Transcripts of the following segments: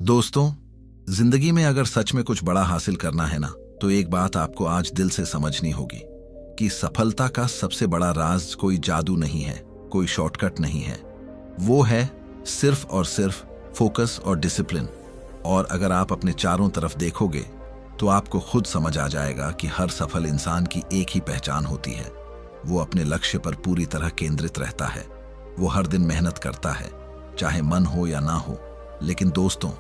दोस्तों, जिंदगी में अगर सच में कुछ बड़ा हासिल करना है ना, तो एक बात आपको आज दिल से समझनी होगी कि सफलता का सबसे बड़ा राज कोई जादू नहीं है, कोई शॉर्टकट नहीं है। वो है सिर्फ और सिर्फ फोकस और डिसिप्लिन। और अगर आप अपने चारों तरफ देखोगे तो आपको खुद समझ आ जाएगा कि हर सफल इंसान की एक ही पहचान होती है। वो अपने लक्ष्य पर पूरी तरह केंद्रित रहता है। वो हर दिन मेहनत करता है, चाहे मन हो या ना हो। लेकिन दोस्तों,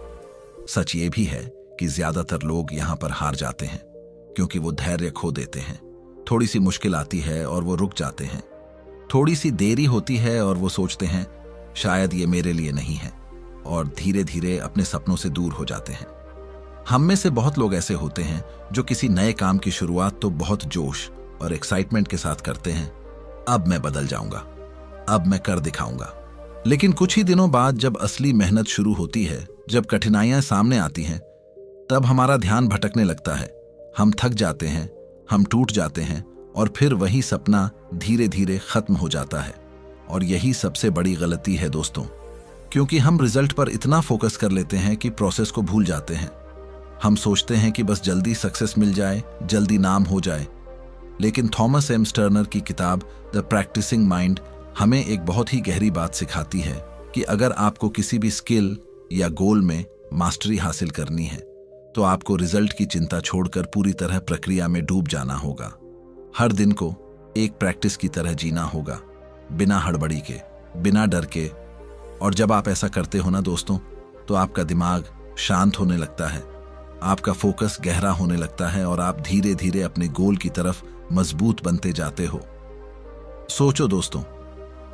सच ये भी है कि ज्यादातर लोग यहाँ पर हार जाते हैं क्योंकि वो धैर्य खो देते हैं। थोड़ी सी मुश्किल आती है और वो रुक जाते हैं। थोड़ी सी देरी होती है और वो सोचते हैं शायद ये मेरे लिए नहीं है, और धीरे धीरे अपने सपनों से दूर हो जाते हैं। हम में से बहुत लोग ऐसे होते हैं जो किसी नए काम की शुरुआत तो बहुत जोश और एक्साइटमेंट के साथ करते हैं। अब मैं बदल जाऊंगा, अब मैं कर दिखाऊंगा। लेकिन कुछ ही दिनों बाद जब असली मेहनत शुरू होती है, जब कठिनाइयां सामने आती हैं, तब हमारा ध्यान भटकने लगता है। हम थक जाते हैं, हम टूट जाते हैं, और फिर वही सपना धीरे धीरे खत्म हो जाता है। और यही सबसे बड़ी गलती है दोस्तों, क्योंकि हम रिजल्ट पर इतना फोकस कर लेते हैं कि प्रोसेस को भूल जाते हैं। हम सोचते हैं कि बस जल्दी सक्सेस मिल जाए, जल्दी नाम हो जाए। लेकिन थॉमस एम स्टर्नर की किताब द प्रैक्टिसिंग माइंड हमें एक बहुत ही गहरी बात सिखाती है कि अगर आपको किसी भी स्किल या गोल में मास्टरी हासिल करनी है, तो आपको रिजल्ट की चिंता छोड़कर पूरी तरह प्रक्रिया में डूब जाना होगा। हर दिन को एक प्रैक्टिस की तरह जीना होगा, बिना हड़बड़ी के, बिना डर के। और जब आप ऐसा करते हो ना दोस्तों, तो आपका दिमाग शांत होने लगता है, आपका फोकस गहरा होने लगता है, और आप धीरे धीरे अपने गोल की तरफ मजबूत बनते जाते हो। सोचो दोस्तों,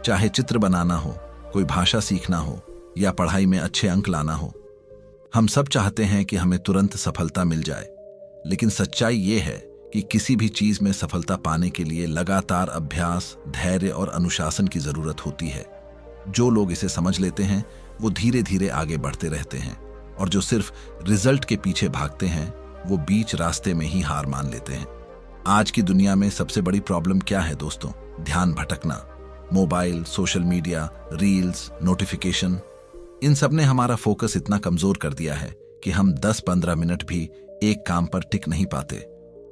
चाहे चित्र बनाना हो, कोई भाषा सीखना हो, या पढ़ाई में अच्छे अंक लाना हो, हम सब चाहते हैं कि हमें तुरंत सफलता मिल जाए। लेकिन सच्चाई ये है कि किसी भी चीज में सफलता पाने के लिए लगातार अभ्यास, धैर्य और अनुशासन की जरूरत होती है। जो लोग इसे समझ लेते हैं वो धीरे धीरे आगे बढ़ते रहते हैं, और जो सिर्फ रिजल्ट के पीछे भागते हैं वो बीच रास्ते में ही हार मान लेते हैं। आज की दुनिया में सबसे बड़ी प्रॉब्लम क्या है दोस्तों? ध्यान भटकना। Mobile, social media, reels, notification, इन सब ने हमारा फोकस इतना कमजोर कर दिया है कि हम 10-15 मिनट भी एक काम पर टिक नहीं पाते,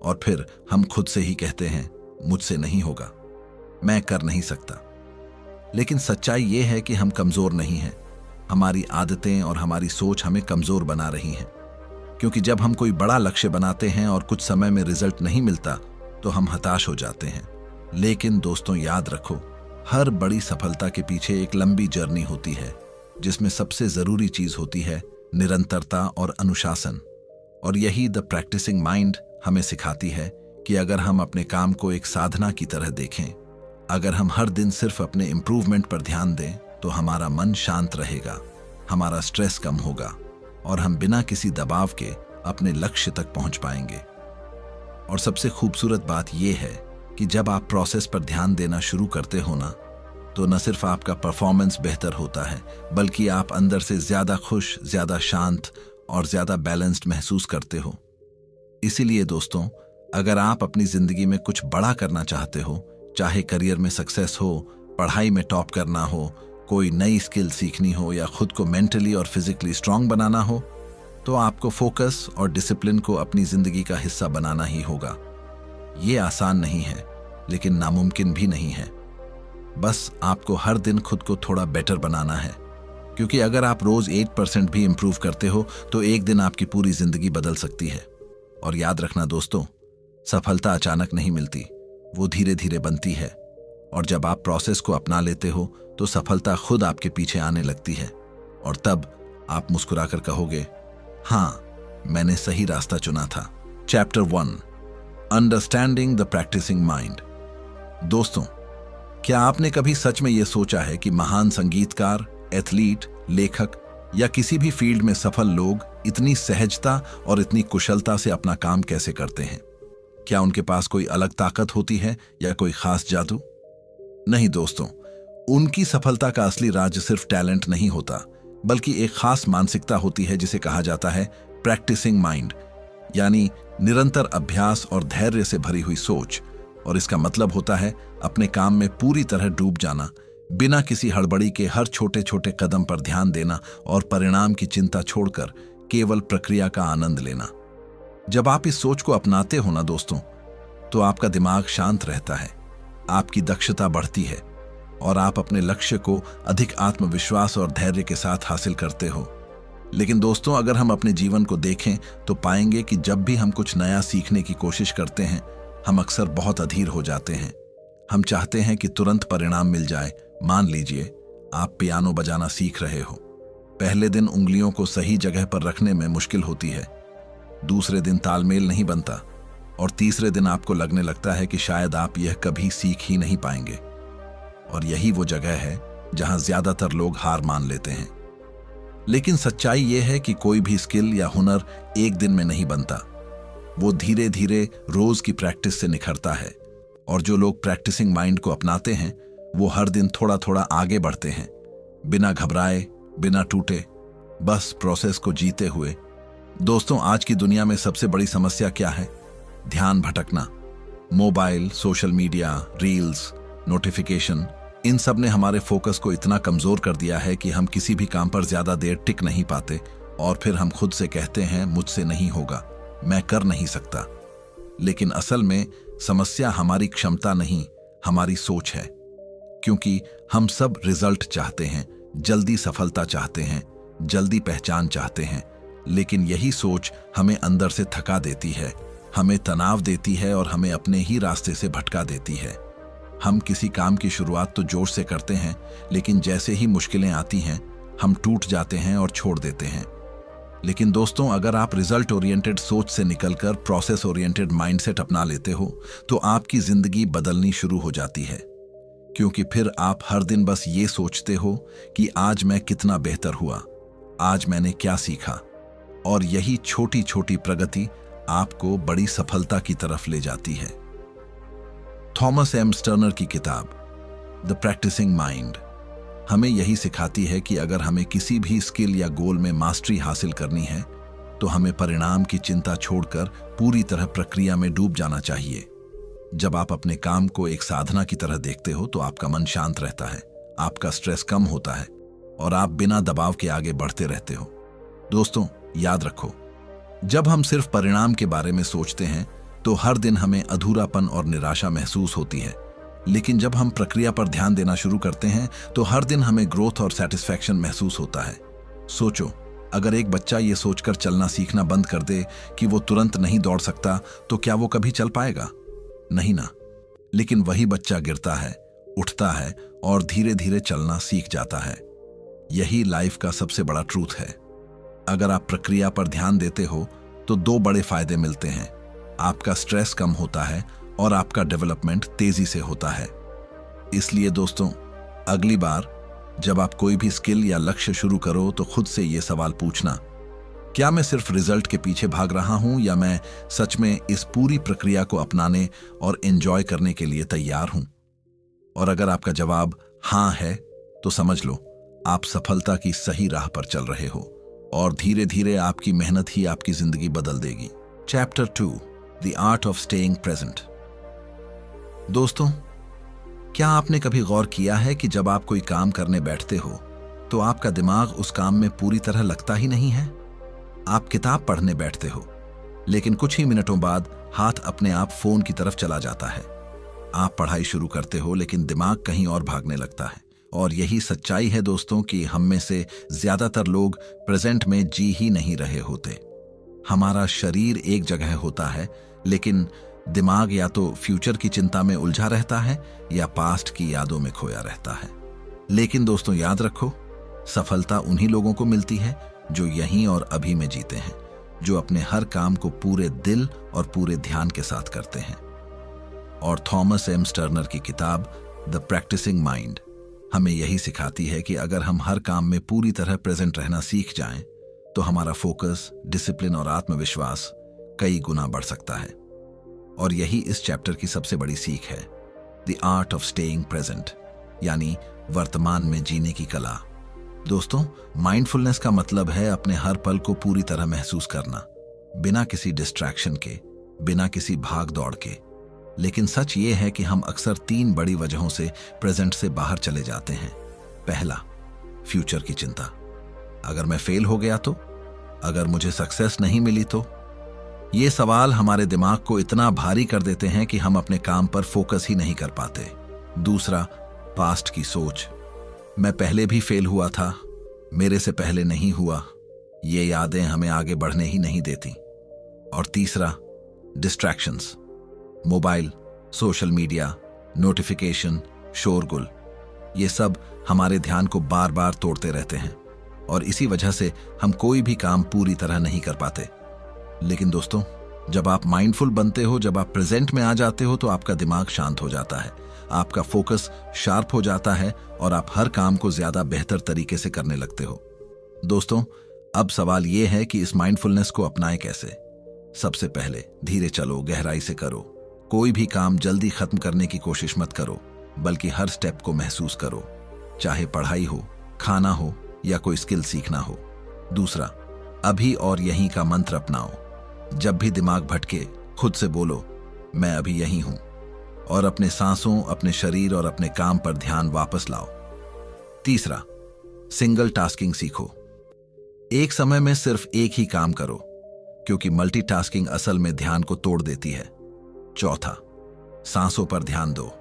और फिर हम खुद से ही कहते हैं मुझसे नहीं होगा, मैं कर नहीं सकता। लेकिन सच्चाई ये है कि हम कमजोर नहीं हैं, हमारी आदतें और हमारी सोच हमें कमजोर बना रही हैं। क्योंकि जब हम कोई बड़ा लक्ष्य बनाते हैं और कुछ समय में रिजल्ट नहीं मिलता, तो हम हताश हो जाते हैं। लेकिन दोस्तों, याद रखो, हर बड़ी सफलता के पीछे एक लंबी जर्नी होती है, जिसमें सबसे जरूरी चीज होती है निरंतरता और अनुशासन। और यही द प्रैक्टिसिंग माइंड हमें सिखाती है कि अगर हम अपने काम को एक साधना की तरह देखें, अगर हम हर दिन सिर्फ अपने इंप्रूवमेंट पर ध्यान दें, तो हमारा मन शांत रहेगा, हमारा स्ट्रेस कम होगा, और हम बिना किसी दबाव के अपने लक्ष्य तक पहुंच पाएंगे। और सबसे खूबसूरत बात यह है कि जब आप प्रोसेस पर ध्यान देना शुरू करते हो ना, तो न सिर्फ आपका परफॉर्मेंस बेहतर होता है, बल्कि आप अंदर से ज्यादा खुश, ज्यादा शांत और ज्यादा बैलेंस्ड महसूस करते हो। इसीलिए दोस्तों, अगर आप अपनी जिंदगी में कुछ बड़ा करना चाहते हो, चाहे करियर में सक्सेस हो, पढ़ाई में टॉप करना हो, कोई नई स्किल सीखनी हो, या खुद को मेंटली और फिजिकली स्ट्रांग बनाना हो, तो आपको फोकस और डिसिप्लिन को अपनी जिंदगी का हिस्सा बनाना ही होगा। ये आसान नहीं है, लेकिन नामुमकिन भी नहीं है। बस आपको हर दिन खुद को थोड़ा बेटर बनाना है, क्योंकि अगर आप रोज 8% भी इंप्रूव करते हो, तो एक दिन आपकी पूरी जिंदगी बदल सकती है। और याद रखना दोस्तों, सफलता अचानक नहीं मिलती, वो धीरे धीरे बनती है। और जब आप प्रोसेस को अपना लेते हो, तो सफलता खुद आपके पीछे आने लगती है, और तब आप मुस्कुराकर कहोगे, हाँ, मैंने सही रास्ता चुना था। Chapter 1, understanding the practicing mind. दोस्तों, क्या आपने कभी सच में यह सोचा है कि महान संगीतकार, एथलीट, लेखक या किसी भी फील्ड में सफल लोग इतनी सहजता और इतनी कुशलता से अपना काम कैसे करते हैं? क्या उनके पास कोई अलग ताकत होती है या कोई खास जादू? नहीं दोस्तों, उनकी सफलता का असली राज सिर्फ टैलेंट नहीं होता, बल्कि एक खास मानसिकता होती है जिसे कहा जाता है प्रैक्टिसिंग माइंड, यानी निरंतर अभ्यास और धैर्य से भरी हुई सोच। और इसका मतलब होता है अपने काम में पूरी तरह डूब जाना, बिना किसी हड़बड़ी के हर छोटे छोटे कदम पर ध्यान देना और परिणाम की चिंता छोड़कर केवल प्रक्रिया का आनंद लेना। जब आप इस सोच को अपनाते हो ना दोस्तों, तो आपका दिमाग शांत रहता है, आपकी दक्षता बढ़ती है और आप अपने लक्ष्य को अधिक आत्मविश्वास और धैर्य के साथ हासिल करते हो। लेकिन दोस्तों, अगर हम अपने जीवन को देखें तो पाएंगे कि जब भी हम कुछ नया सीखने की कोशिश करते हैं, हम अक्सर बहुत अधीर हो जाते हैं। हम चाहते हैं कि तुरंत परिणाम मिल जाए। मान लीजिए आप पियानो बजाना सीख रहे हो। पहले दिन उंगलियों को सही जगह पर रखने में मुश्किल होती है, दूसरे दिन तालमेल नहीं बनता और तीसरे दिन आपको लगने लगता है कि शायद आप यह कभी सीख ही नहीं पाएंगे। और यही वो जगह है जहां ज्यादातर लोग हार मान लेते हैं। लेकिन सच्चाई यह है कि कोई भी स्किल या हुनर एक दिन में नहीं बनता। वो धीरे धीरे रोज की प्रैक्टिस से निखरता है। और जो लोग प्रैक्टिसिंग माइंड को अपनाते हैं, वो हर दिन थोड़ा थोड़ा आगे बढ़ते हैं, बिना घबराए, बिना टूटे, बस प्रोसेस को जीते हुए। दोस्तों, आज की दुनिया में सबसे बड़ी समस्या क्या है? ध्यान भटकना। Mobile, social media, reels, notification, इन सब ने हमारे फोकस को इतना कमजोर कर दिया है कि हम किसी भी काम पर ज्यादा देर टिक नहीं पाते और फिर हम खुद से कहते हैं मुझसे नहीं होगा, मैं कर नहीं सकता। लेकिन असल में समस्या हमारी क्षमता नहीं, हमारी सोच है। क्योंकि हम सब रिजल्ट चाहते हैं, जल्दी सफलता चाहते हैं, जल्दी पहचान चाहते हैं, लेकिन यही सोच हमें अंदर से थका देती है, हमें तनाव देती है और हमें अपने ही रास्ते से भटका देती है। हम किसी काम की शुरुआत तो जोश से करते हैं, लेकिन जैसे ही मुश्किलें आती हैं, हम टूट जाते हैं और छोड़ देते हैं। लेकिन दोस्तों, अगर आप रिजल्ट ओरिएंटेड सोच से निकलकर प्रोसेस ओरिएंटेड माइंडसेट अपना लेते हो, तो आपकी जिंदगी बदलनी शुरू हो जाती है। क्योंकि फिर आप हर दिन बस ये सोचते हो कि आज मैं कितना बेहतर हुआ, आज मैंने क्या सीखा। और यही छोटी छोटी प्रगति आपको बड़ी सफलता की तरफ ले जाती है। थॉमस एम स्टर्नर की किताब द प्रैक्टिसिंग माइंड हमें यही सिखाती है कि अगर हमें किसी भी स्किल या गोल में मास्टरी हासिल करनी है, तो हमें परिणाम की चिंता छोड़कर पूरी तरह प्रक्रिया में डूब जाना चाहिए। जब आप अपने काम को एक साधना की तरह देखते हो, तो आपका मन शांत रहता है, आपका स्ट्रेस कम होता है और आप बिना दबाव के आगे बढ़ते रहते हो। दोस्तों, याद रखो, जब हम सिर्फ परिणाम के बारे में सोचते हैं, तो हर दिन हमें अधूरापन और निराशा महसूस होती है। लेकिन जब हम प्रक्रिया पर ध्यान देना शुरू करते हैं, तो हर दिन हमें ग्रोथ और सेटिस्फैक्शन महसूस होता है। सोचो, अगर एक बच्चा ये सोचकर चलना सीखना बंद कर दे कि वो तुरंत नहीं दौड़ सकता, तो क्या वो कभी चल पाएगा? नहीं ना। लेकिन वही बच्चा गिरता है, उठता है और धीरे धीरे चलना सीख जाता है। यही लाइफ का सबसे बड़ा ट्रूथ है। अगर आप प्रक्रिया पर ध्यान देते हो, तो दो बड़े फायदे मिलते हैं। आपका स्ट्रेस कम होता है और आपका डेवलपमेंट तेजी से होता है। इसलिए दोस्तों, अगली बार जब आप कोई भी स्किल या लक्ष्य शुरू करो, तो खुद से ये सवाल पूछना, क्या मैं सिर्फ रिजल्ट के पीछे भाग रहा हूं या मैं सच में इस पूरी प्रक्रिया को अपनाने और एंजॉय करने के लिए तैयार हूं? और अगर आपका जवाब हां है, तो समझ लो आप सफलता की सही राह पर चल रहे हो और धीरे धीरे आपकी मेहनत ही आपकी जिंदगी बदल देगी। Chapter 2, the art of staying present. दोस्तों, क्या आपने कभी गौर किया है कि जब आप कोई काम करने बैठते हो, तो आपका दिमाग उस काम में पूरी तरह लगता ही नहीं है? आप किताब पढ़ने बैठते हो, लेकिन कुछ ही मिनटों बाद हाथ अपने आप फोन की तरफ चला जाता है। आप पढ़ाई शुरू करते हो, लेकिन दिमाग कहीं और भागने लगता है। और यही सच्चाई है दोस्तों कि हम में से ज्यादातर लोग प्रेजेंट में जी ही नहीं रहे होते। हमारा शरीर एक जगह होता है, लेकिन दिमाग या तो फ्यूचर की चिंता में उलझा रहता है या पास्ट की यादों में खोया रहता है। लेकिन दोस्तों, याद रखो, सफलता उन्हीं लोगों को मिलती है जो यहीं और अभी में जीते हैं, जो अपने हर काम को पूरे दिल और पूरे ध्यान के साथ करते हैं। और थॉमस एम स्टर्नर की किताब द प्रैक्टिसिंग माइंड हमें यही सिखाती है कि अगर हम हर काम में पूरी तरह प्रेजेंट रहना सीख जाएं, तो हमारा फोकस, डिसिप्लिन और आत्मविश्वास कई गुना बढ़ सकता है। और यही इस चैप्टर की सबसे बड़ी सीख है, the art of staying present, यानी वर्तमान में जीने की कला। दोस्तों, माइंडफुलनेस का मतलब है अपने हर पल को पूरी तरह महसूस करना, बिना किसी डिस्ट्रैक्शन के, बिना किसी भाग दौड़ के। लेकिन सच ये है कि हम अक्सर 3 बड़ी वजहों से प्रेजेंट से बाहर चले जाते हैं। पहला, फ्यूचर की चिंता। अगर मैं फेल हो गया तो? अगर मुझे सक्सेस नहीं मिली तो? ये सवाल हमारे दिमाग को इतना भारी कर देते हैं कि हम अपने काम पर फोकस ही नहीं कर पाते। दूसरा, पास्ट की सोच। मैं पहले भी फेल हुआ था, मेरे से पहले नहीं हुआ। ये यादें हमें आगे बढ़ने ही नहीं देती। और तीसरा, distractions. Mobile, social media, notification, शोरगुल, ये सब हमारे ध्यान को बार बार तोड़ते रहते हैं और इसी वजह से हम कोई भी काम पूरी तरह नहीं कर पाते। लेकिन दोस्तों, जब आप माइंडफुल बनते हो, जब आप प्रेजेंट में आ जाते हो, तो आपका दिमाग शांत हो जाता है, आपका फोकस शार्प हो जाता है और आप हर काम को ज्यादा बेहतर तरीके से करने लगते हो। दोस्तों, अब सवाल यह है कि इस माइंडफुलनेस को अपनाएं कैसे। सबसे पहले धीरे चलो, गहराई से करो। कोई भी काम जल्दी खत्म करने की कोशिश मत करो, बल्कि हर स्टेप को महसूस करो, चाहे पढ़ाई हो, खाना हो या कोई स्किल सीखना हो। दूसरा, अभी और यहीं का मंत्र अपनाओ। जब भी दिमाग भटके, खुद से बोलो, मैं अभी यहीं हूं, और अपने सांसों, अपने शरीर और अपने काम पर ध्यान वापस लाओ। तीसरा, सिंगल टास्किंग सीखो। एक समय में सिर्फ एक ही काम करो, क्योंकि मल्टीटास्किंग असल में ध्यान को तोड़ देती है। चौथा, सांसों पर ध्यान दो।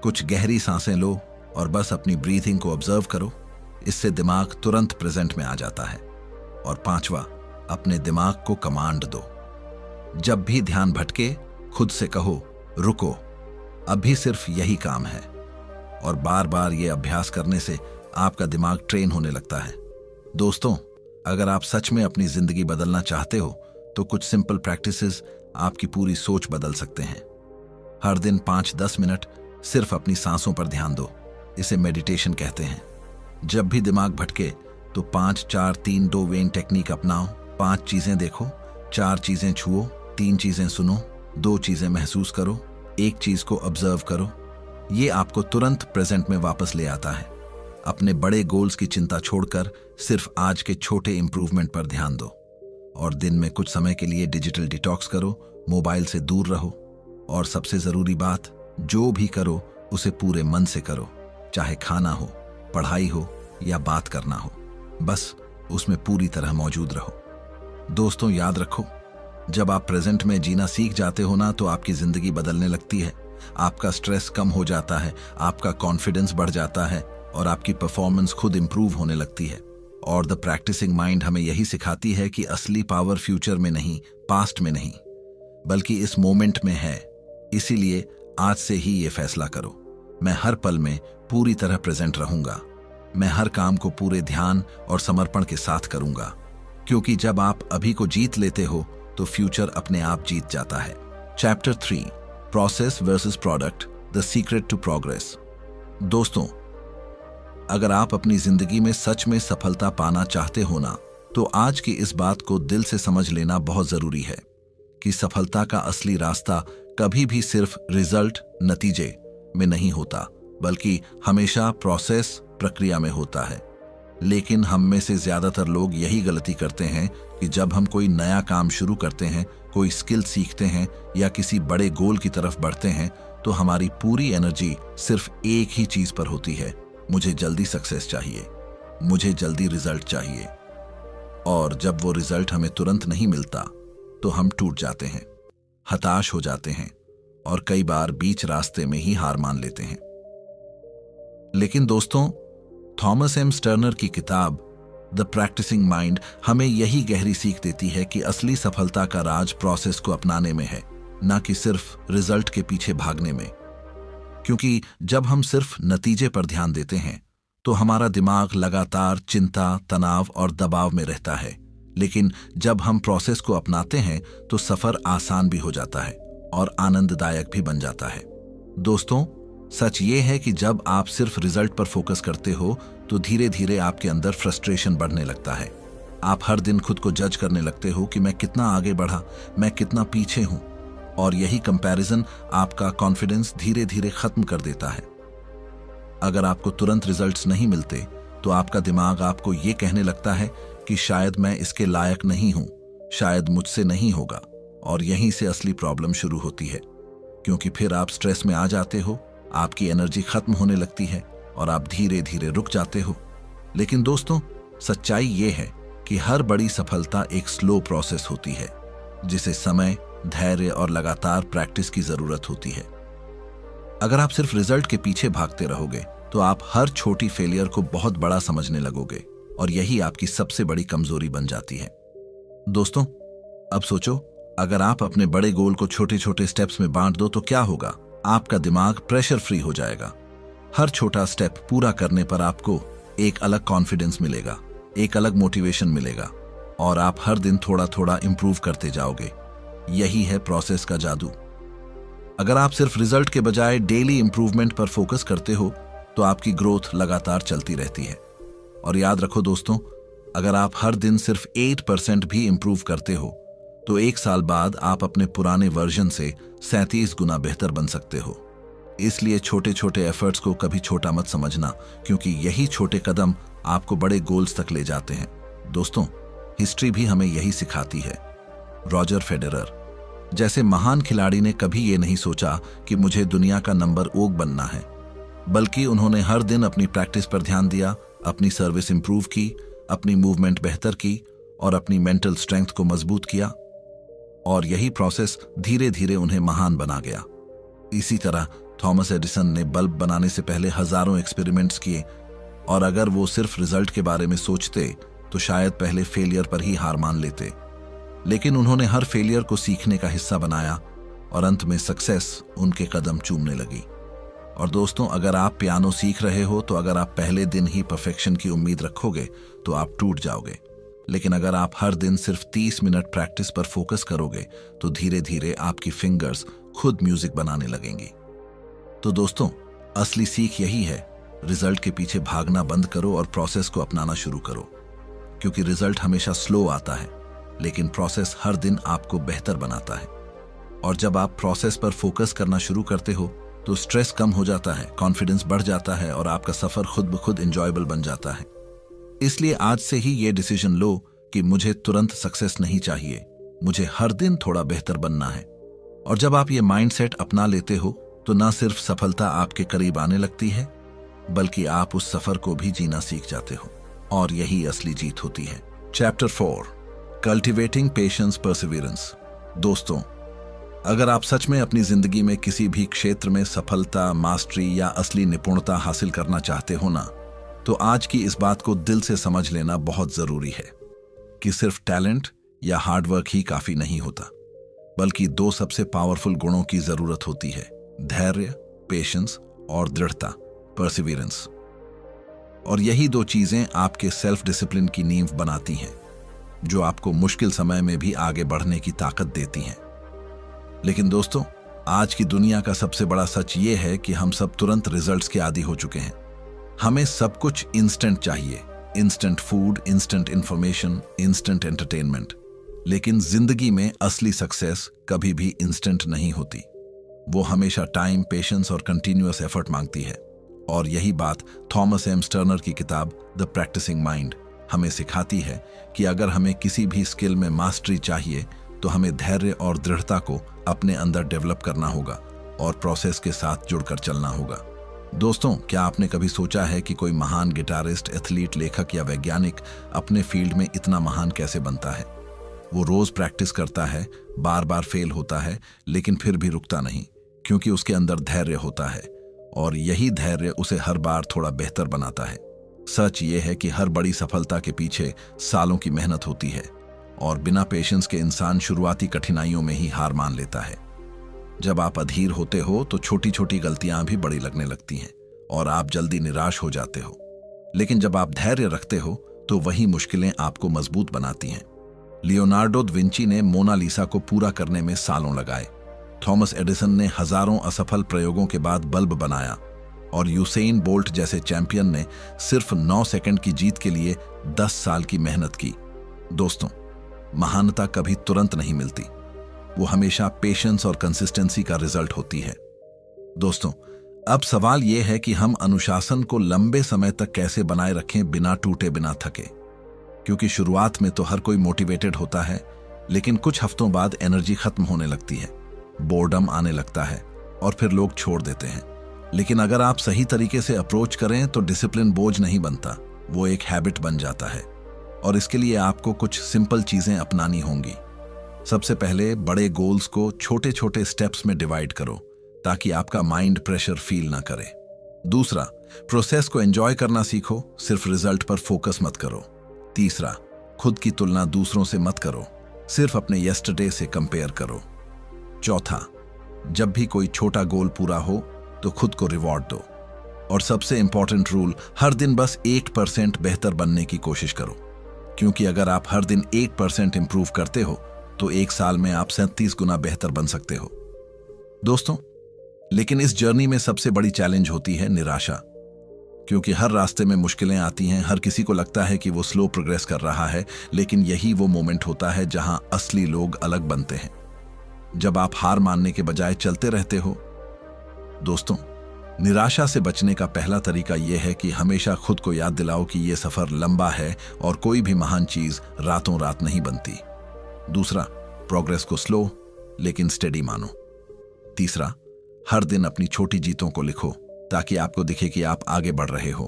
कुछ गहरी सांसें लो और बस अपनी ब्रीथिंग को ऑब्जर्व करो। इससे दिमाग तुरंत प्रेजेंट में आ जाता है। और पांचवा, अपने दिमाग को कमांड दो। जब भी ध्यान भटके, खुद से कहो, रुको, अभी सिर्फ यही काम है। और बार बार ये अभ्यास करने से आपका दिमाग ट्रेन होने लगता है। दोस्तों, अगर आप सच में अपनी जिंदगी बदलना चाहते हो, तो कुछ सिंपल प्रैक्टिसेस आपकी पूरी सोच बदल सकते हैं। हर दिन 5-10 मिनट सिर्फ अपनी सांसों पर ध्यान दो। इसे मेडिटेशन कहते हैं। जब भी दिमाग भटके तो 5-4-3-2 वेन टेक्निक अपनाओ। 5 चीजें देखो, 4 चीजें छुओ, 3 चीजें सुनो, 2 चीजें महसूस करो, 1 चीज को ऑब्जर्व करो। ये आपको तुरंत प्रेजेंट में वापस ले आता है। अपने बड़े गोल्स की चिंता छोड़कर सिर्फ आज के छोटे इंप्रूवमेंट पर ध्यान दो। और दिन में कुछ समय के लिए डिजिटल डिटॉक्स करो, मोबाइल से दूर रहो। और सबसे जरूरी बात, जो भी करो उसे पूरे मन से करो, चाहे खाना हो, पढ़ाई हो या बात करना हो, बस उसमें पूरी तरह मौजूद रहो। दोस्तों, याद रखो, जब आप प्रेजेंट में जीना सीख जाते हो ना, तो आपकी जिंदगी बदलने लगती है। आपका स्ट्रेस कम हो जाता है, आपका कॉन्फिडेंस बढ़ जाता है और आपकी परफॉर्मेंस खुद इंप्रूव होने लगती है। और द प्रैक्टिसिंग माइंड हमें यही सिखाती है कि असली पावर फ्यूचर में नहीं, पास्ट में नहीं, बल्कि इस मोमेंट में है। इसीलिए आज से ही ये फैसला करो, मैं हर पल में पूरी तरह प्रेजेंट रहूंगा। मैं हर काम को पूरे ध्यान और समर्पण के साथ करूंगा, क्योंकि जब आप अभी को जीत लेते हो तो फ्यूचर अपने आप जीत जाता है। Chapter 3, process versus product, the secret to progress. दोस्तों, अगर आप अपनी जिंदगी में सच में सफलता पाना चाहते हो ना, तो आज की इस बात को दिल से समझ लेना बहुत जरूरी है कि सफलता का असली रास्ता कभी भी सिर्फ रिजल्ट, नतीजे में नहीं होता, बल्कि हमेशा प्रोसेस, प्रक्रिया में होता है। लेकिन हम में से ज्यादातर लोग यही गलती करते हैं कि जब हम कोई नया काम शुरू करते हैं, कोई स्किल सीखते हैं या किसी बड़े गोल की तरफ बढ़ते हैं, तो हमारी पूरी एनर्जी सिर्फ एक ही चीज पर होती है, मुझे जल्दी सक्सेस चाहिए, मुझे जल्दी रिजल्ट चाहिए। और जब वो रिजल्ट हमें तुरंत नहीं मिलता, तो हम टूट जाते हैं, हताश हो जाते हैं और कई बार बीच रास्ते में ही हार मान लेते हैं। लेकिन दोस्तों, थॉमस एम स्टर्नर की किताब द प्रैक्टिसिंग माइंड हमें यही गहरी सीख देती है कि असली सफलता का राज प्रोसेस को अपनाने में है, ना कि सिर्फ रिजल्ट के पीछे भागने में। क्योंकि जब हम सिर्फ नतीजे पर ध्यान देते हैं, तो हमारा दिमाग लगातार चिंता, तनाव और दबाव में रहता है। लेकिन जब हम प्रोसेस को अपनाते हैं, तो सफर आसान भी हो जाता है और आनंददायक भी बन जाता है। दोस्तों, सच ये है कि जब आप सिर्फ रिजल्ट पर फोकस करते हो, तो धीरे धीरे आपके अंदर फ्रस्ट्रेशन बढ़ने लगता है। आप हर दिन खुद को जज करने लगते हो कि मैं कितना आगे बढ़ा, मैं कितना पीछे हूं, और यही कंपैरिजन आपका कॉन्फिडेंस धीरे धीरे खत्म कर देता है। अगर आपको तुरंत रिजल्ट्स नहीं मिलते, तो आपका दिमाग आपको ये कहने लगता है कि शायद मैं इसके लायक नहीं हूं, शायद मुझसे नहीं होगा, और यहीं से असली प्रॉब्लम शुरू होती है। क्योंकि फिर आप स्ट्रेस में आ जाते हो, आपकी एनर्जी खत्म होने लगती है और आप धीरे धीरे रुक जाते हो। लेकिन दोस्तों, सच्चाई ये है कि हर बड़ी सफलता एक स्लो प्रोसेस होती है, जिसे समय, धैर्य और लगातार प्रैक्टिस की जरूरत होती है। अगर आप सिर्फ रिजल्ट के पीछे भागते रहोगे तो आप हर छोटी फेलियर को बहुत बड़ा समझने लगोगे और यही आपकी सबसे बड़ी कमजोरी बन जाती है। दोस्तों, अब सोचो, अगर आप अपने बड़े गोल को छोटे छोटे स्टेप्स में बांट दो तो क्या होगा? आपका दिमाग प्रेशर फ्री हो जाएगा। हर छोटा स्टेप पूरा करने पर आपको एक अलग कॉन्फिडेंस मिलेगा, एक अलग मोटिवेशन मिलेगा और आप हर दिन थोड़ा थोड़ा इंप्रूव करते जाओगे। यही है प्रोसेस का जादू। अगर आप सिर्फ रिजल्ट के बजाय डेली इंप्रूवमेंट पर फोकस करते हो तो आपकी ग्रोथ लगातार चलती रहती है। और याद रखो दोस्तों, अगर आप हर दिन सिर्फ 8% भी इंप्रूव करते हो तो 1 साल बाद आप अपने पुराने वर्जन से 37 गुना बेहतर बन सकते हो। इसलिए छोटे छोटे एफर्ट्स को कभी छोटा मत समझना, क्योंकि यही छोटे कदम आपको बड़े गोल्स तक ले जाते हैं। दोस्तों, हिस्ट्री भी हमें यही सिखाती है। रॉजर फेडरर जैसे महान खिलाड़ी ने कभी ये नहीं सोचा कि मुझे दुनिया का नंबर 1 बनना है, बल्कि उन्होंने हर दिन अपनी प्रैक्टिस पर ध्यान दिया, अपनी सर्विस इंप्रूव की, अपनी मूवमेंट बेहतर की और अपनी मेंटल स्ट्रेंथ को मजबूत किया। और यही प्रोसेस धीरे धीरे उन्हें महान बना गया। इसी तरह थॉमस एडिसन ने बल्ब बनाने से पहले हजारों एक्सपेरिमेंट्स किए और अगर वो सिर्फ रिजल्ट के बारे में सोचते तो शायद पहले फेलियर पर ही हार मान लेते। लेकिन उन्होंने हर फेलियर को सीखने का हिस्सा बनाया और अंत में सक्सेस उनके कदम चूमने लगी। और दोस्तों, अगर आप पियानो सीख रहे हो तो अगर आप पहले दिन ही परफेक्शन की उम्मीद रखोगे तो आप टूट जाओगे। लेकिन अगर आप हर दिन सिर्फ 30 मिनट प्रैक्टिस पर फोकस करोगे तो धीरे धीरे आपकी फिंगर्स खुद म्यूजिक बनाने लगेंगी। तो दोस्तों, असली सीख यही है, रिजल्ट के पीछे भागना बंद करो और प्रोसेस को अपनाना शुरू करो। क्योंकि रिजल्ट हमेशा स्लो आता है, लेकिन प्रोसेस हर दिन आपको बेहतर बनाता है। और जब आप प्रोसेस पर फोकस करना शुरू करते हो तो स्ट्रेस कम हो जाता है, कॉन्फिडेंस बढ़ जाता है और आपका सफर खुद ब खुद एंजॉयबल बन जाता है। इसलिए आज से ही ये डिसीजन लो कि मुझे तुरंत सक्सेस नहीं चाहिए, मुझे हर दिन थोड़ा बेहतर बनना है। और जब आप ये माइंडसेट अपना लेते हो तो ना सिर्फ सफलता आपके करीब आने लगती है, बल्कि आप उस सफर को भी जीना सीख जाते हो। और यही असली जीत होती है। Chapter 4, cultivating patience Perseverance. दोस्तों, अगर आप सच में अपनी जिंदगी में किसी भी क्षेत्र में सफलता, मास्टरी या असली निपुणता हासिल करना चाहते हो ना, तो आज की इस बात को दिल से समझ लेना बहुत जरूरी है कि सिर्फ टैलेंट या हार्डवर्क ही काफी नहीं होता, बल्कि 2 सबसे पावरफुल गुणों की जरूरत होती है, धैर्य, पेशेंस और दृढ़ता, परसिवियरेंस। और यही 2 चीजें आपके सेल्फ डिसिप्लिन की नींव बनाती हैं, जो आपको मुश्किल समय में भी आगे बढ़ने की ताकत देती हैं। लेकिन दोस्तों, आज की दुनिया का सबसे बड़ा सच ये है कि हम सब तुरंत रिजल्ट्स के आदी हो चुके हैं। हमें सब कुछ इंस्टेंट चाहिए, instant food, instant information, instant entertainment. लेकिन जिंदगी में असली सक्सेस कभी भी इंस्टेंट नहीं होती। वो हमेशा टाइम, पेशेंस और कंटिन्यूअस एफर्ट मांगती है। और यही बात थॉमस एम स्टर्नर की किताब द प्रैक्टिसिंग माइंड हमें सिखाती है कि अगर हमें किसी भी स्किल में मास्टरी चाहिए तो हमें धैर्य और दृढ़ता को अपने अंदर डेवलप करना होगा और प्रोसेस के साथ जुड़कर चलना होगा। दोस्तों, क्या आपने कभी सोचा है कि कोई महान गिटारिस्ट, एथलीट, लेखक या वैज्ञानिक अपने फील्ड में इतना महान कैसे बनता है? वो रोज प्रैक्टिस करता है, बार बार फेल होता है, लेकिन फिर भी रुकता नहीं, क्योंकि उसके अंदर धैर्य होता है और यही धैर्य उसे हर बार थोड़ा बेहतर बनाता है। सच ये है कि हर बड़ी सफलता के पीछे सालों की मेहनत होती है और बिना पेशेंस के इंसान शुरुआती कठिनाइयों में ही हार मान लेता है। जब आप अधीर होते हो तो छोटी छोटी गलतियां भी बड़ी लगने लगती हैं और आप जल्दी निराश हो जाते हो। लेकिन जब आप धैर्य रखते हो तो वही मुश्किलें आपको मजबूत बनाती हैं। लियोनार्डो दा विंची ने मोनालिसा को पूरा करने में सालों लगाए। थॉमस एडिसन ने हजारों असफल प्रयोगों के बाद बल्ब बनाया और यूसेन बोल्ट जैसे चैंपियन ने सिर्फ 9 सेकंड की जीत के लिए 10 साल की मेहनत की। दोस्तों, महानता कभी तुरंत नहीं मिलती, वो हमेशा पेशेंस और कंसिस्टेंसी का रिजल्ट होती है। दोस्तों, अब सवाल यह है कि हम अनुशासन को लंबे समय तक कैसे बनाए रखें बिना टूटे, बिना थके। क्योंकि शुरुआत में तो हर कोई मोटिवेटेड होता है, लेकिन कुछ हफ्तों बाद एनर्जी खत्म होने लगती है, बोर्डम आने लगता है और फिर लोग छोड़ देते हैं। लेकिन अगर आप सही तरीके से अप्रोच करें तो डिसिप्लिन बोझ नहीं बनता, वो एक हैबिट बन जाता है। और इसके लिए आपको कुछ सिंपल चीजें अपनानी होंगी। सबसे पहले बड़े गोल्स को छोटे छोटे स्टेप्स में डिवाइड करो ताकि आपका माइंड प्रेशर फील ना करे। दूसरा, प्रोसेस को एंजॉय करना सीखो, सिर्फ रिजल्ट पर फोकस मत करो। तीसरा, खुद की तुलना दूसरों से मत करो, सिर्फ अपने यस्टरडे से कंपेयर करो। चौथा, जब भी कोई छोटा गोल पूरा हो तो खुद को रिवॉर्ड दो। और सबसे इंपॉर्टेंट रूल, हर दिन बस 1% बेहतर बनने की कोशिश करो, क्योंकि अगर आप हर दिन 1% इंप्रूव करते हो तो एक साल में आप 37 गुना बेहतर बन सकते हो। दोस्तों, लेकिन इस जर्नी में सबसे बड़ी चैलेंज होती है निराशा, क्योंकि हर रास्ते में मुश्किलें आती हैं। हर किसी को लगता है कि वो स्लो प्रोग्रेस कर रहा है, लेकिन यही वो मोमेंट होता है जहां असली लोग अलग बनते हैं, जब आप हार मानने के बजाय चलते रहते हो। दोस्तों, निराशा से बचने का पहला तरीका यह है कि हमेशा खुद को याद दिलाओ कि यह सफर लंबा है और कोई भी महान चीज रातों रात नहीं बनती। दूसरा, प्रोग्रेस को स्लो लेकिन स्टेडी मानो। तीसरा, हर दिन अपनी छोटी जीतों को लिखो ताकि आपको दिखे कि आप आगे बढ़ रहे हो।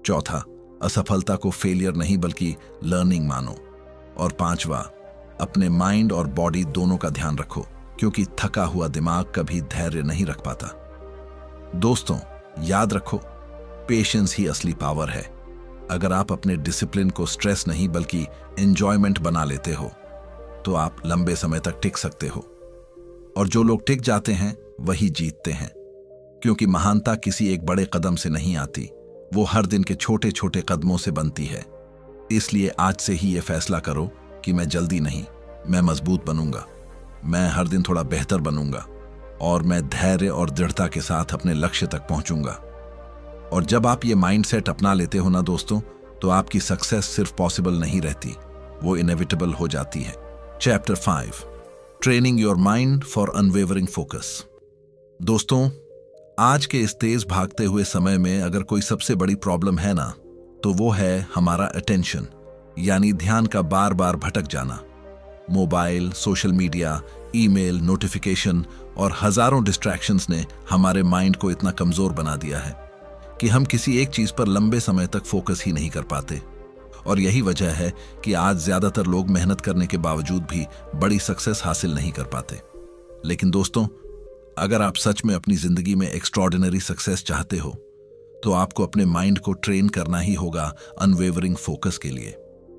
चौथा, असफलता को फेलियर नहीं बल्कि लर्निंग मानो। और पांचवा, अपने माइंड और बॉडी दोनों का ध्यान रखो, क्योंकि थका हुआ दिमाग कभी धैर्य नहीं रख पाता। दोस्तों, याद रखो, पेशेंस ही असली पावर है। अगर आप अपने डिसिप्लिन को स्ट्रेस नहीं बल्कि एंजॉयमेंट बना लेते हो तो आप लंबे समय तक टिक सकते हो। और जो लोग टिक जाते हैं वही जीतते हैं, क्योंकि महानता किसी एक बड़े कदम से नहीं आती, वो हर दिन के छोटे छोटे कदमों से बनती है। इसलिए आज से ही ये फैसला करो कि मैं जल्दी नहीं, मैं मजबूत बनूंगा, मैं हर दिन थोड़ा बेहतर बनूंगा और मैं धैर्य और दृढ़ता के साथ अपने लक्ष्य तक पहुंचूंगा। और जब आप ये माइंडसेट अपना लेते हो ना दोस्तों, तो आपकी सक्सेस सिर्फ पॉसिबल नहीं रहती, वो इनएविटेबल हो जाती है। Chapter 5, training your mind for unwavering focus. दोस्तों, आज के इस तेज भागते हुए समय में अगर कोई सबसे बड़ी प्रॉब्लम है ना, तो वो है हमारा अटेंशन, यानी ध्यान का बार बार भटक जाना। Mobile, social media, email, notification और हजारों डिस्ट्रैक्शंस ने हमारे माइंड को इतना कमजोर बना दिया है कि हम किसी एक चीज पर लंबे समय तक फोकस ही नहीं कर पाते। और यही वजह है कि आज ज्यादातर लोग मेहनत करने के बावजूद भी बड़ी सक्सेस हासिल नहीं कर पाते। लेकिन दोस्तों, अगर आप सच में अपनी जिंदगी में एक्स्ट्रॉर्डिनरी सक्सेस चाहते हो तो आपको अपने माइंड को ट्रेन करना ही होगा अनवेवरिंग फोकस के लिए,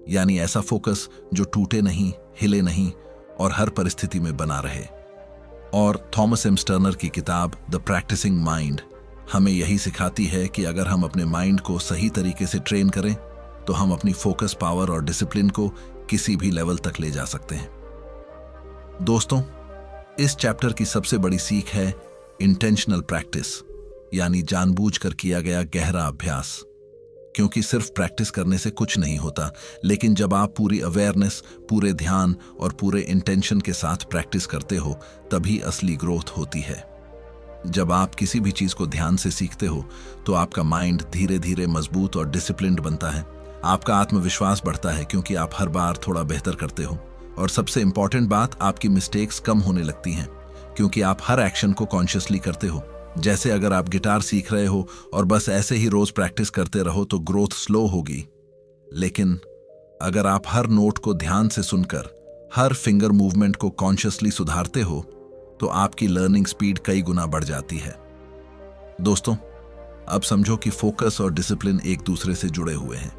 यानी ऐसा फोकस जो टूटे नहीं, हिले नहीं और हर परिस्थिति में बना रहे। और थॉमस एम स्टर्नर की किताब द प्रैक्टिसिंग माइंड हमें यही सिखाती है कि अगर हम अपने माइंड को सही तरीके से ट्रेन करें तो हम अपनी फोकस पावर और डिसिप्लिन को किसी भी लेवल तक ले जा सकते हैं। दोस्तों, इस चैप्टर की सबसे बड़ी सीख है इंटेंशनल प्रैक्टिस, यानी जानबूझकर किया गया गहरा अभ्यास। क्योंकि सिर्फ प्रैक्टिस करने से कुछ नहीं होता, लेकिन जब आप पूरी अवेयरनेस, पूरे ध्यान और पूरे इंटेंशन के साथ प्रैक्टिस करते हो तभी असली ग्रोथ होती है। जब आप किसी भी चीज को ध्यान से सीखते हो तो आपका माइंड धीरे धीरे मजबूत और डिसिप्लिन्ड बनता है। आपका आत्मविश्वास बढ़ता है क्योंकि आप हर बार थोड़ा बेहतर करते हो। और सबसे इंपॉर्टेंट बात, आपकी मिस्टेक्स कम होने लगती हैं क्योंकि आप हर एक्शन को कॉन्शियसली करते हो। जैसे अगर आप गिटार सीख रहे हो और बस ऐसे ही रोज प्रैक्टिस करते रहो तो ग्रोथ स्लो होगी। लेकिन अगर आप हर नोट को ध्यान से सुनकर हर फिंगर मूवमेंट को कॉन्शियसली सुधारते हो तो आपकी लर्निंग स्पीड कई गुना बढ़ जाती है। दोस्तों, अब समझो कि फोकस और डिसिप्लिन एक दूसरे से जुड़े हुए हैं।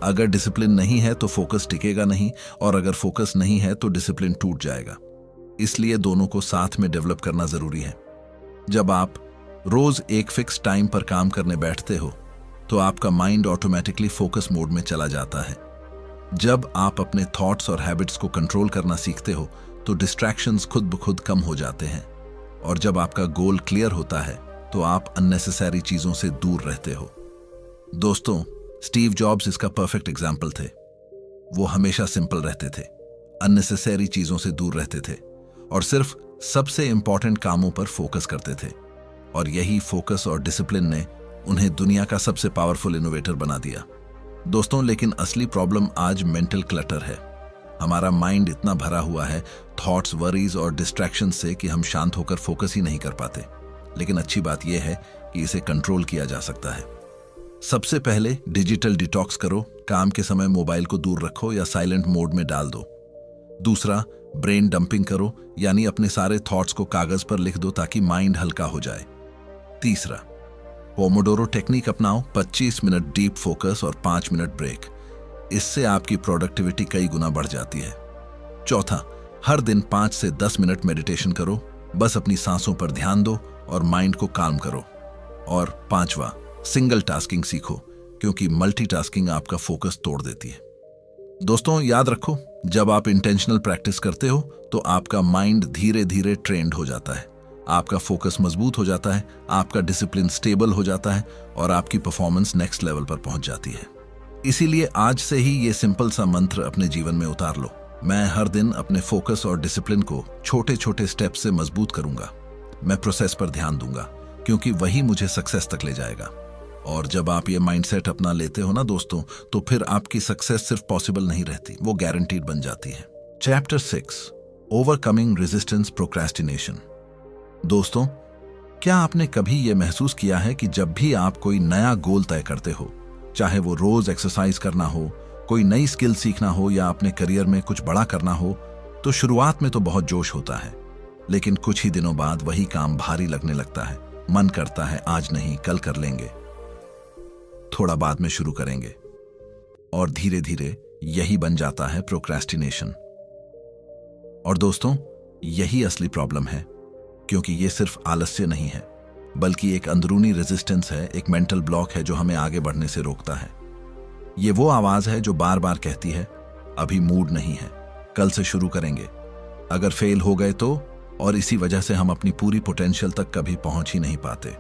अगर डिसिप्लिन नहीं है तो फोकस टिकेगा नहीं, और अगर फोकस नहीं है तो डिसिप्लिन टूट जाएगा। इसलिए दोनों को साथ में डेवलप करना जरूरी है। जब आप रोज एक फिक्स टाइम पर काम करने बैठते हो तो आपका माइंड ऑटोमेटिकली फोकस मोड में चला जाता है। जब आप अपने थॉट्स और हैबिट्स को कंट्रोल करना सीखते हो तो डिस्ट्रैक्शंस खुद ब खुद कम हो जाते हैं। और जब आपका गोल क्लियर होता है तो आप अननेसेसरी चीजों से दूर रहते हो। दोस्तों, स्टीव जॉब्स इसका परफेक्ट एग्जाम्पल थे। वो हमेशा सिंपल रहते थे, अननेसेसरी चीजों से दूर रहते थे और सिर्फ सबसे इंपॉर्टेंट कामों पर फोकस करते थे। और यही फोकस और डिसिप्लिन ने उन्हें दुनिया का सबसे पावरफुल इनोवेटर बना दिया। दोस्तों, लेकिन असली प्रॉब्लम आज मेंटल क्लटर है। हमारा माइंड इतना भरा हुआ है थॉट्स, वरीज और डिस्ट्रैक्शन से कि हम शांत होकर फोकस ही नहीं कर पाते। लेकिन अच्छी बात यह है कि इसे कंट्रोल किया जा सकता है। सबसे पहले डिजिटल डिटॉक्स करो। काम के समय मोबाइल को दूर रखो या साइलेंट मोड में डाल दो। दूसरा, ब्रेन डंपिंग करो, यानी अपने सारे थॉट्स को कागज पर लिख दो ताकि माइंड हल्का हो जाए। तीसरा, पोमोडोरो टेक्निक अपनाओ। 25 मिनट डीप फोकस और 5 मिनट ब्रेक। इससे आपकी प्रोडक्टिविटी कई गुना बढ़ जाती है। चौथा, हर दिन 5 से 10 मिनट मेडिटेशन करो। बस अपनी सांसों पर ध्यान दो और माइंड को काम करो। और पांचवा, सिंगल टास्किंग सीखो, क्योंकि मल्टीटास्किंग आपका फोकस तोड़ देती है। दोस्तों, याद रखो, जब आप इंटेंशनल प्रैक्टिस करते हो तो आपका माइंड धीरे धीरे ट्रेंड हो जाता है, आपका फोकस मजबूत हो जाता है, आपका डिसिप्लिन स्टेबल हो जाता है और आपकी परफॉर्मेंस नेक्स्ट लेवल पर पहुंच जाती है। इसीलिए आज से ही ये सिंपल सा मंत्र अपने जीवन में उतार लो। मैं हर दिन अपने फोकस और डिसिप्लिन को छोटे छोटे स्टेप से मजबूत करूंगा। मैं प्रोसेस पर ध्यान दूंगा, क्योंकि वही मुझे सक्सेस तक ले जाएगा। और जब आप ये माइंडसेट अपना लेते हो ना दोस्तों, तो फिर आपकी सक्सेस सिर्फ पॉसिबल नहीं रहती, वो गारंटीड बन जाती है। Chapter 6, overcoming resistance procrastination. दोस्तों, क्या आपने कभी ये महसूस किया है कि जब भी आप कोई नया गोल तय करते हो, चाहे वो रोज एक्सरसाइज करना हो, कोई नई स्किल सीखना हो या अपने करियर में कुछ बड़ा करना हो, तो शुरुआत में तो बहुत जोश होता है, लेकिन कुछ ही दिनों बाद वही काम भारी लगने लगता है। मन करता है आज नहीं, कल कर लेंगे, थोड़ा बाद में शुरू करेंगे, और धीरे धीरे यही बन जाता है प्रोक्रेस्टिनेशन। और दोस्तों, यही असली प्रॉब्लम है, क्योंकि ये सिर्फ आलस्य नहीं है, बल्कि एक अंदरूनी रेजिस्टेंस है, एक मेंटल ब्लॉक है जो हमें आगे बढ़ने से रोकता है। ये वो आवाज है जो बार बार कहती है, अभी मूड नहीं है, कल से शुरू करेंगे, अगर फेल हो गए तो, और इसी वजह से हम अपनी पूरी पोटेंशियल तक कभी पहुंच ही नहीं पाते।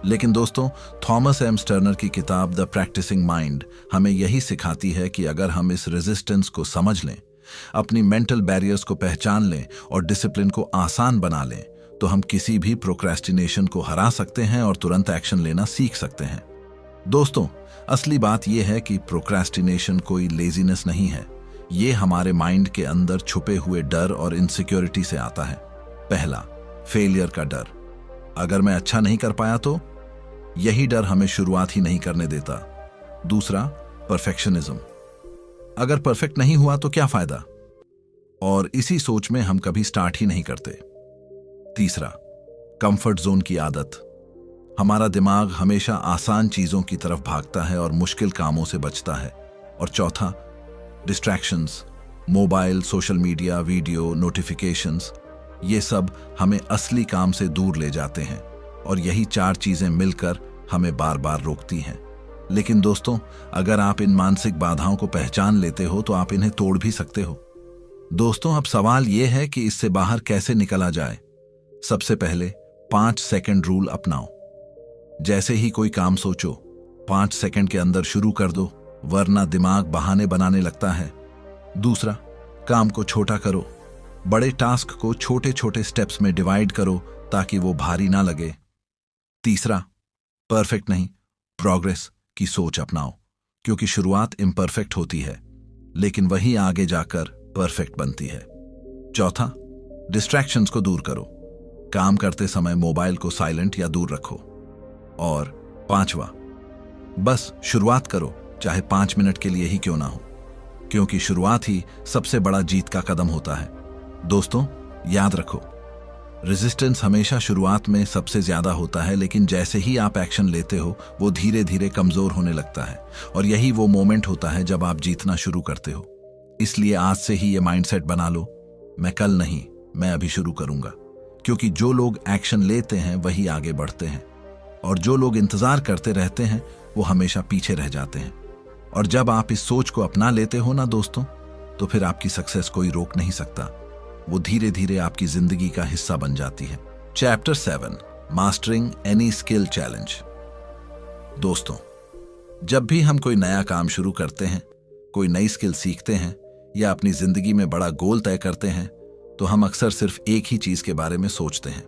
लेकिन दोस्तों, थॉमस एम स्टर्नर की किताब द प्रैक्टिसिंग माइंड हमें यही सिखाती है कि अगर हम इस रेजिस्टेंस को समझ लें, अपनी मेंटल बैरियर्स को पहचान लें और डिसिप्लिन को आसान बना लें, तो हम किसी भी प्रोक्रेस्टिनेशन को हरा सकते हैं और तुरंत एक्शन लेना सीख सकते हैं। दोस्तों, असली बात यह है कि प्रोक्रेस्टिनेशन कोई लेजीनेस नहीं है, ये हमारे माइंड के अंदर छुपे हुए डर और इनसिक्योरिटी से आता है। पहला, फेलियर का डर। अगर मैं अच्छा नहीं कर पाया तो, यही डर हमें शुरुआत ही नहीं करने देता। दूसरा, परफेक्शनिज्म। अगर परफेक्ट नहीं हुआ तो क्या फायदा, और इसी सोच में हम कभी स्टार्ट ही नहीं करते। तीसरा, कंफर्ट जोन की आदत। हमारा दिमाग हमेशा आसान चीजों की तरफ भागता है और मुश्किल कामों से बचता है। और चौथा, distractions. Mobile, social media, video, notifications, ये सब हमें असली काम से दूर ले जाते हैं, और यही 4 चीजें मिलकर हमें बार बार रोकती हैं। लेकिन दोस्तों, अगर आप इन मानसिक बाधाओं को पहचान लेते हो तो आप इन्हें तोड़ भी सकते हो। दोस्तों, अब सवाल यह है कि इससे बाहर कैसे निकला जाए। सबसे पहले 5 सेकंड रूल अपनाओ। जैसे ही कोई काम सोचो, 5 सेकंड के अंदर शुरू कर दो, वरना दिमाग बहाने बनाने लगता है। दूसरा, काम को छोटा करो। बड़े टास्क को छोटे छोटे स्टेप्स में डिवाइड करो ताकि वो भारी ना लगे। तीसरा, परफेक्ट नहीं, प्रोग्रेस की सोच अपनाओ, क्योंकि शुरुआत इम्परफेक्ट होती है, लेकिन वही आगे जाकर परफेक्ट बनती है। चौथा, डिस्ट्रैक्शंस को दूर करो। काम करते समय मोबाइल को साइलेंट या दूर रखो। और पांचवा, बस शुरुआत करो, चाहे 5 मिनट के लिए ही क्यों ना हो, क्योंकि शुरुआत ही सबसे बड़ा जीत का कदम होता है। दोस्तों, याद रखो, रेजिस्टेंस हमेशा शुरुआत में सबसे ज्यादा होता है, लेकिन जैसे ही आप एक्शन लेते हो वो धीरे धीरे कमजोर होने लगता है, और यही वो मोमेंट होता है जब आप जीतना शुरू करते हो। इसलिए आज से ही ये माइंडसेट बना लो, मैं कल नहीं, मैं अभी शुरू करूंगा। क्योंकि जो लोग एक्शन लेते हैं वही आगे बढ़ते हैं, और जो लोग इंतजार करते रहते हैं वो हमेशा पीछे रह जाते हैं। और जब आप इस सोच को अपना लेते हो ना दोस्तों, तो फिर आपकी सक्सेस कोई रोक नहीं सकता, वो धीरे धीरे आपकी जिंदगी का हिस्सा बन जाती है। Chapter 7, mastering any skill challenge. दोस्तों, जब भी हम कोई नया काम शुरू करते हैं, कोई नई स्किल सीखते हैं या अपनी जिंदगी में बड़ा गोल तय करते हैं, तो हम अक्सर सिर्फ एक ही चीज के बारे में सोचते हैं,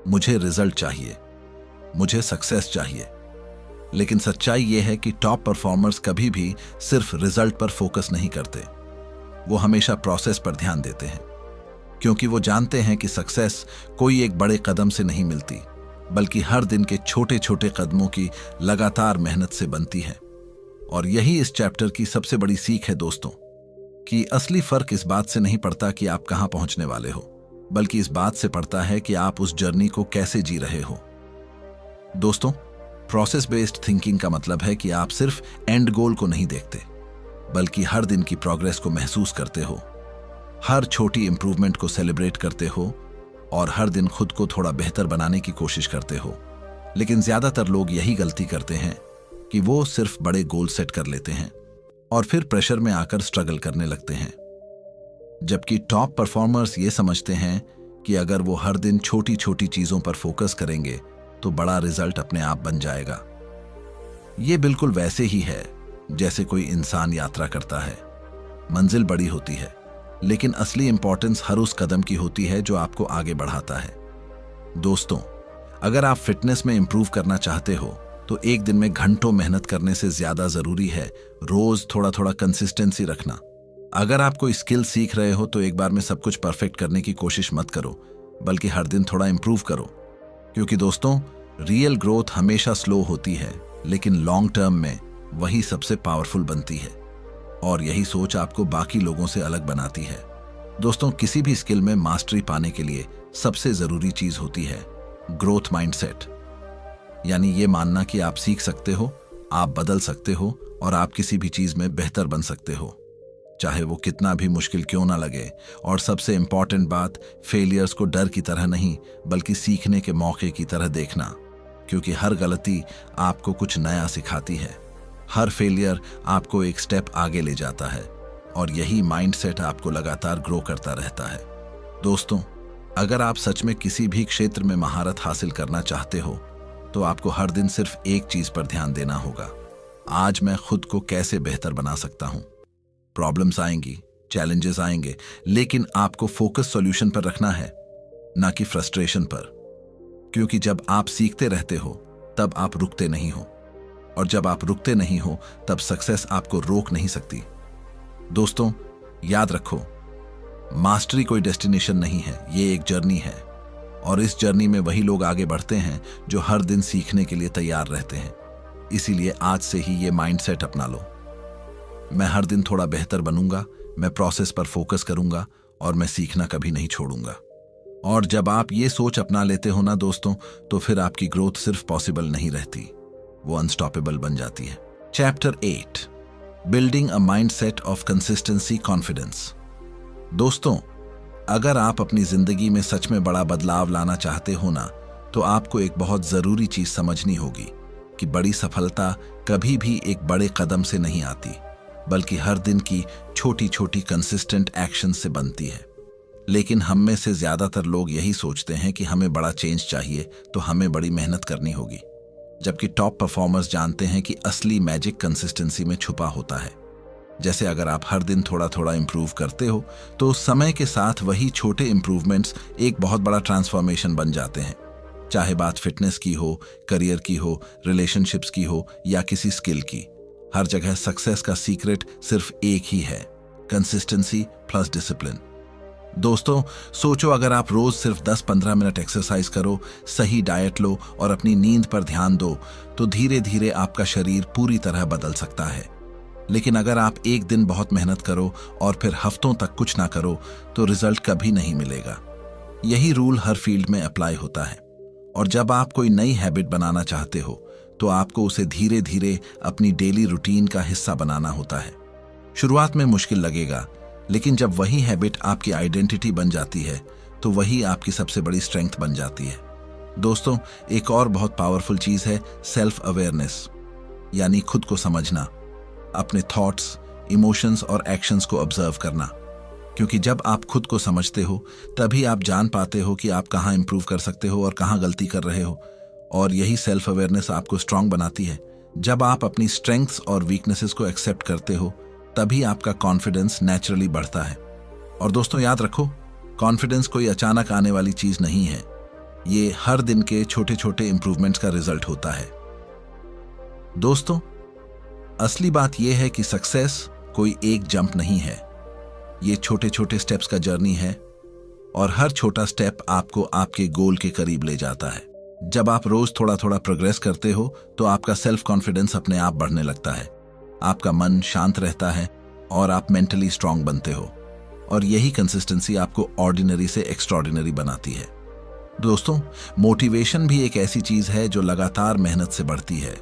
मुझे रिजल्ट चाहिए, मुझे सक्सेस चाहिए। लेकिन सच्चाई यह है कि टॉप परफॉर्मर्स कभी भी सिर्फ रिजल्ट पर फोकस नहीं करते, वो हमेशा प्रोसेस पर ध्यान देते हैं, क्योंकि वो जानते हैं कि सक्सेस कोई एक बड़े कदम से नहीं मिलती, बल्कि हर दिन के छोटे छोटे कदमों की लगातार मेहनत से बनती है। और यही इस चैप्टर की सबसे बड़ी सीख है दोस्तों, कि असली फर्क इस बात से नहीं पड़ता कि आप कहां पहुंचने वाले हो, बल्कि इस बात से पड़ता है कि आप उस जर्नी को कैसे जी रहे हो। दोस्तों, प्रोसेस बेस्ड थिंकिंग का मतलब है कि आप सिर्फ एंड गोल को नहीं देखते, बल्कि हर दिन की प्रोग्रेस को महसूस करते हो, हर छोटी इंप्रूवमेंट को सेलिब्रेट करते हो और हर दिन खुद को थोड़ा बेहतर बनाने की कोशिश करते हो। लेकिन ज्यादातर लोग यही गलती करते हैं कि वो सिर्फ बड़े गोल सेट कर लेते हैं और फिर प्रेशर में आकर स्ट्रगल करने लगते हैं। जबकि टॉप परफॉर्मर्स ये समझते हैं कि अगर वो हर दिन छोटी छोटी चीजों पर फोकस करेंगे तो बड़ा रिजल्ट अपने आप बन जाएगा। ये बिल्कुल वैसे ही है जैसे कोई इंसान यात्रा करता है। मंजिल बड़ी होती है, लेकिन असली इंपॉर्टेंस हर उस कदम की होती है जो आपको आगे बढ़ाता है। दोस्तों, अगर आप फिटनेस में इंप्रूव करना चाहते हो तो एक दिन में घंटों मेहनत करने से ज्यादा जरूरी है रोज थोड़ा थोड़ा कंसिस्टेंसी रखना। अगर आप कोई स्किल सीख रहे हो तो एक बार में सब कुछ परफेक्ट करने की कोशिश मत करो, बल्कि हर दिन थोड़ा इंप्रूव करो। क्योंकि दोस्तों, रियल ग्रोथ हमेशा स्लो होती है, लेकिन लॉन्ग टर्म में वही सबसे पावरफुल बनती है। और यही सोच आपको बाकी लोगों से अलग बनाती है। दोस्तों, किसी भी स्किल में मास्टरी पाने के लिए सबसे जरूरी चीज होती है ग्रोथ माइंडसेट। यानी ये मानना कि आप सीख सकते हो, आप बदल सकते हो और आप किसी भी चीज में बेहतर बन सकते हो, चाहे वो कितना भी मुश्किल क्यों ना लगे। और सबसे इंपॉर्टेंट बात, फेलियर्स को डर की तरह नहीं, बल्कि सीखने के मौके की तरह देखना। क्योंकि हर गलती आपको कुछ नया सिखाती है, हर फेलियर आपको एक स्टेप आगे ले जाता है, और यही माइंडसेट आपको लगातार ग्रो करता रहता है। दोस्तों, अगर आप सच में किसी भी क्षेत्र में महारत हासिल करना चाहते हो तो आपको हर दिन सिर्फ एक चीज पर ध्यान देना होगा, आज मैं खुद को कैसे बेहतर बना सकता हूं। प्रॉब्लम्स आएंगी, चैलेंजेस आएंगे, लेकिन आपको फोकस सॉल्यूशन पर रखना है, ना कि फ्रस्ट्रेशन पर। क्योंकि जब आप सीखते रहते हो तब आप रुकते नहीं हो, और जब आप रुकते नहीं हो तब सक्सेस आपको रोक नहीं सकती। दोस्तों, याद रखो, मास्टरी कोई डेस्टिनेशन नहीं है, ये एक जर्नी है। और इस जर्नी में वही लोग आगे बढ़ते हैं जो हर दिन सीखने के लिए तैयार रहते हैं। इसीलिए आज से ही ये माइंडसेट अपना लो, मैं हर दिन थोड़ा बेहतर बनूंगा, मैं प्रोसेस पर फोकस करूंगा और मैं सीखना कभी नहीं छोड़ूंगा। और जब आप ये सोच अपना लेते हो ना दोस्तों, तो फिर आपकी ग्रोथ सिर्फ पॉसिबल नहीं रहती, वो अनस्टॉपेबल बन जाती है। Chapter 8, building a mindset of consistency confidence. दोस्तों, अगर आप अपनी जिंदगी में सच में बड़ा बदलाव लाना चाहते हो ना, तो आपको एक बहुत जरूरी चीज समझनी होगी कि बड़ी सफलता कभी भी एक बड़े कदम से नहीं आती, बल्कि हर दिन की छोटी छोटी कंसिस्टेंट एक्शन से बनती है। लेकिन हम में से ज्यादातर लोग यही सोचते हैं कि हमें बड़ा चेंज चाहिए तो हमें बड़ी मेहनत करनी होगी, जबकि टॉप परफॉर्मर्स जानते हैं कि असली मैजिक कंसिस्टेंसी में छुपा होता है। जैसे अगर आप हर दिन थोड़ा थोड़ा इंप्रूव करते हो तो समय के साथ वही छोटे इंप्रूवमेंट्स एक बहुत बड़ा ट्रांसफॉर्मेशन बन जाते हैं। चाहे बात फिटनेस की हो, करियर की हो, रिलेशनशिप्स की हो या किसी स्किल की, हर जगह सक्सेस का सीक्रेट सिर्फ एक ही है, कंसिस्टेंसी प्लस डिसिप्लिन। दोस्तों, सोचो, अगर आप रोज सिर्फ 10-15 मिनट एक्सरसाइज करो, सही डाइट लो और अपनी नींद पर ध्यान दो, तो धीरे धीरे आपका शरीर पूरी तरह बदल सकता है। लेकिन अगर आप एक दिन बहुत मेहनत करो और फिर हफ्तों तक कुछ ना करो, तो रिजल्ट कभी नहीं मिलेगा। यही रूल हर फील्ड में अप्लाई होता है। और जब आप कोई नई हैबिट बनाना चाहते हो तो आपको उसे धीरे धीरे अपनी डेली रूटीन का हिस्सा बनाना होता है। शुरुआत में मुश्किल लगेगा, लेकिन जब वही हैबिट आपकी आइडेंटिटी बन जाती है तो वही आपकी सबसे बड़ी स्ट्रेंथ बन जाती है। दोस्तों, एक और बहुत पावरफुल चीज है सेल्फ अवेयरनेस, यानी खुद को समझना, अपने थॉट्स, इमोशंस और एक्शंस को ऑब्जर्व करना। क्योंकि जब आप खुद को समझते हो तभी आप जान पाते हो कि आप कहाँ इंप्रूव कर सकते हो और कहाँ गलती कर रहे हो। और यही सेल्फ अवेयरनेस आपको स्ट्रांग बनाती है। जब आप अपनी स्ट्रेंथ्स और वीकनेसेस को एक्सेप्ट करते हो तभी आपका कॉन्फिडेंस नेचुरली बढ़ता है। और दोस्तों, याद रखो, कॉन्फिडेंस कोई अचानक आने वाली चीज नहीं है, ये हर दिन के छोटे छोटे इंप्रूवमेंट्स का रिजल्ट होता है। दोस्तों, असली बात यह है कि सक्सेस कोई एक जंप नहीं है, ये छोटे छोटे स्टेप्स का जर्नी है और हर छोटा स्टेप आपको आपके गोल के करीब ले जाता है। जब आप रोज थोड़ा थोड़ा प्रोग्रेस करते हो तो आपका सेल्फ कॉन्फिडेंस अपने आप बढ़ने लगता है, आपका मन शांत रहता है और आप मेंटली स्ट्रांग बनते हो। और यही कंसिस्टेंसी आपको ऑर्डिनरी से एक्स्ट्राऑर्डिनरी बनाती है। दोस्तों, मोटिवेशन भी एक ऐसी चीज है जो लगातार मेहनत से बढ़ती है।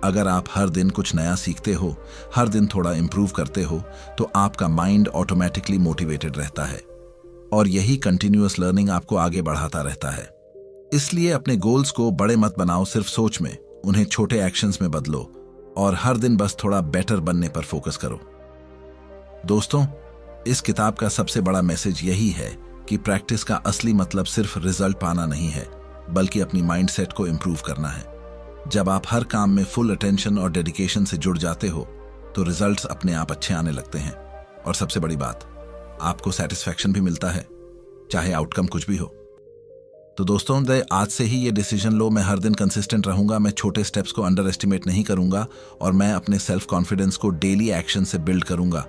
अगर आप हर दिन कुछ नया सीखते हो, हर दिन थोड़ा इंप्रूव करते हो, तो आपका माइंड ऑटोमेटिकली मोटिवेटेड रहता है और यही कंटिन्यूअस लर्निंग आपको आगे बढ़ाता रहता है। इसलिए अपने गोल्स को बड़े मत बनाओ सिर्फ सोच में, उन्हें छोटे एक्शंस में बदलो और हर दिन बस थोड़ा बेटर बनने पर फोकस करो। दोस्तों, इस किताब का सबसे बड़ा मैसेज यही है कि प्रैक्टिस का असली मतलब सिर्फ रिजल्ट पाना नहीं है, बल्कि अपनी माइंडसेट को इंप्रूव करना है। जब आप हर काम में फुल अटेंशन और डेडिकेशन से जुड़ जाते हो तो रिजल्ट्स अपने आप अच्छे आने लगते हैं और सबसे बड़ी बात, आपको सेटिस्फैक्शन भी मिलता है, चाहे आउटकम कुछ भी हो। तो दोस्तों, आज से ही ये डिसीजन लो, मैं हर दिन कंसिस्टेंट रहूंगा, मैं छोटे स्टेप्स को अंडर एस्टिमेट नहीं करूंगा और मैं अपने सेल्फ कॉन्फिडेंस को डेली एक्शन से बिल्ड करूंगा।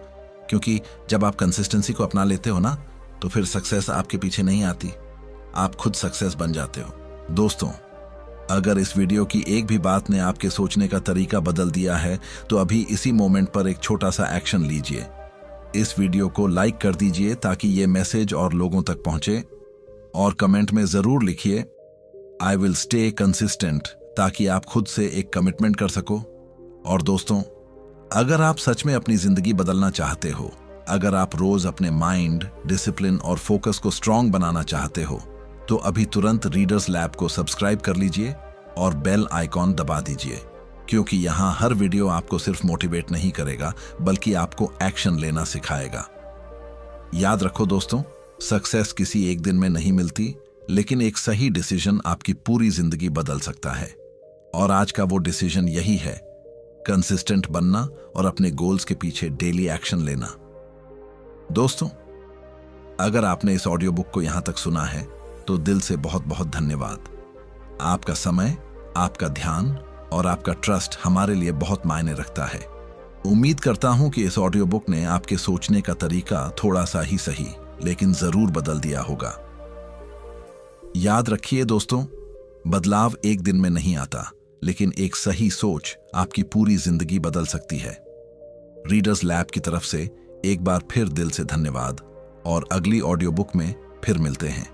क्योंकि जब आप कंसिस्टेंसी को अपना लेते हो ना, तो फिर सक्सेस आपके पीछे नहीं आती, आप खुद सक्सेस बन जाते हो। दोस्तों, अगर इस वीडियो की एक भी बात ने आपके सोचने का तरीका बदल दिया है तो अभी इसी मोमेंट पर एक छोटा सा एक्शन लीजिए। इस वीडियो को लाइक कर दीजिए ताकि ये मैसेज और लोगों तक पहुंचे और कमेंट में जरूर लिखिए आई विल स्टे कंसिस्टेंट, ताकि आप खुद से एक कमिटमेंट कर सको। और दोस्तों, अगर आप सच में अपनी जिंदगी बदलना चाहते हो, अगर आप रोज अपने माइंड, डिसिप्लिन और फोकस को स्ट्रांग बनाना चाहते हो, तो अभी तुरंत रीडर्स लैब को सब्सक्राइब कर लीजिए और बेल आइकॉन दबा दीजिए, क्योंकि यहाँ हर वीडियो आपको सिर्फ मोटिवेट नहीं करेगा बल्कि आपको एक्शन लेना सिखाएगा। याद रखो दोस्तों, सक्सेस किसी एक दिन में नहीं मिलती, लेकिन एक सही डिसीजन आपकी पूरी जिंदगी बदल सकता है। और आज का वो डिसीजन यही है, कंसिस्टेंट बनना और अपने गोल्स के पीछे डेली एक्शन लेना। दोस्तों, अगर आपने इस ऑडियो बुक को यहां तक सुना है तो दिल से बहुत बहुत धन्यवाद। आपका समय, आपका ध्यान और आपका ट्रस्ट हमारे लिए बहुत मायने रखता है। उम्मीद करता हूं कि इस ऑडियो बुक ने आपके सोचने का तरीका थोड़ा सा ही सही लेकिन जरूर बदल दिया होगा। याद रखिए दोस्तों, बदलाव एक दिन में नहीं आता, लेकिन एक सही सोच आपकी पूरी जिंदगी बदल सकती है। रीडर्स लैब की तरफ से एक बार फिर दिल से धन्यवाद और अगली ऑडियो बुक में फिर मिलते हैं।